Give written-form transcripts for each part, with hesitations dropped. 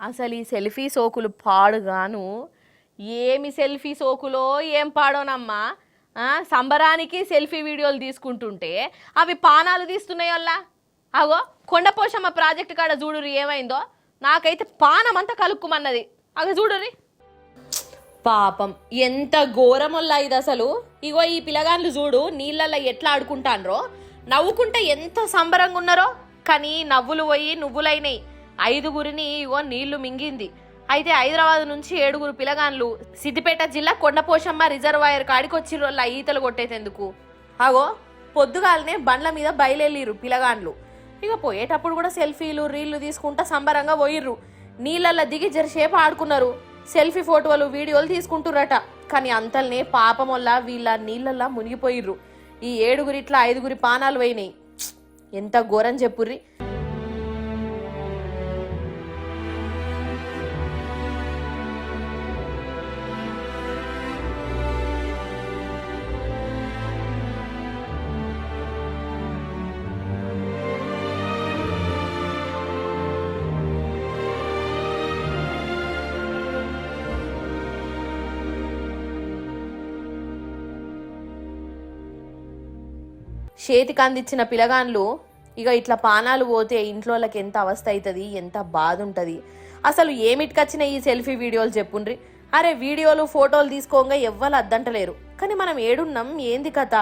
అసలు ఈ సెల్ఫీ సోకులు పాడుగాను ఏమి సెల్ఫీ సోకులో ఏం పాడోనమ్మా. సంబరానికి సెల్ఫీ వీడియోలు తీసుకుంటుంటే అవి పానాలు తీస్తున్నాయల్లా. అగో కొండపోషమ్మ ప్రాజెక్టు కాడ చూడుర్రి ఏమైందో. నాకైతే పానమంతా కలుక్కుమన్నది. అగ చూడుర్రి పాపం ఎంత ఘోరమొల్లా ఇది అసలు. ఇగో ఈ పిల్లగాన్లు చూడు నీళ్ళల్లో ఎట్లా ఆడుకుంటాన్రో, నవ్వుకుంటే ఎంత సంబరంగా ఉన్నారో. కానీ నవ్వులు పోయి నువ్వులైనాయి. 5గురిని ఇగో నీళ్లు మింగింది. అయితే హైదరాబాద్ నుంచి 7గురు పిల్లగాన్లు సిద్దిపేట జిల్లా కొండపోషమ్మ రిజర్వాయర్ కాడికి వచ్చిర్రోళ్ళ ఈతలు కొట్టేటందుకు. అగో పొద్దుగాలనే బండ్ల మీద బయలుదేరిరు పిల్లగాన్లు. ఇక పోయేటప్పుడు కూడా సెల్ఫీలు రీళ్లు తీసుకుంటా సంబరంగా పోయిర్రు. నీళ్ళల్లో దిగి జరసేపు ఆడుకున్నారు. సెల్ఫీ ఫోటోలు వీడియోలు తీసుకుంటుర్రట. కానీ అంతల్నే పాపం వల్ల వీళ్ళ నీళ్ళల్లా మునిగిపోయిర్రు. ఈ 7గురి ఇట్లా 5గురి పానాలు పోయినాయి. ఎంత ఘోరం చెప్పుర్రి. చేతికి అందించిన పిల్లగాన్లు ఇక ఇట్లా పానాలు పోతే ఇంట్లోకి ఎంత అవస్థ అవుతుంది, ఎంత బాధ ఉంటుంది. అసలు ఏమిటికొచ్చిన ఈ సెల్ఫీ వీడియోలు చెప్పుండ్రి. అరే వీడియోలు ఫోటోలు తీసుకోగా ఎవ్వరు అద్దంటలేరు. కానీ మనం ఏడున్నాం ఏంది కథ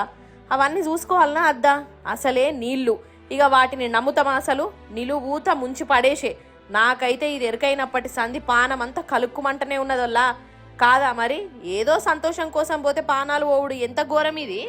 అవన్నీ చూసుకోవాలన్నా అద్దా. అసలే నీళ్లు ఇక వాటిని నమ్ముతామా? అసలు నిలువూత ముంచి పడేసే. నాకైతే ఇది ఎరుకైనప్పటి సంధి పానమంతా కలుక్కుమంటనే ఉన్నదల్లా. కాదా మరి? ఏదో సంతోషం కోసం పోతే పానాలు పోవుడు ఎంత ఘోరం ఇది.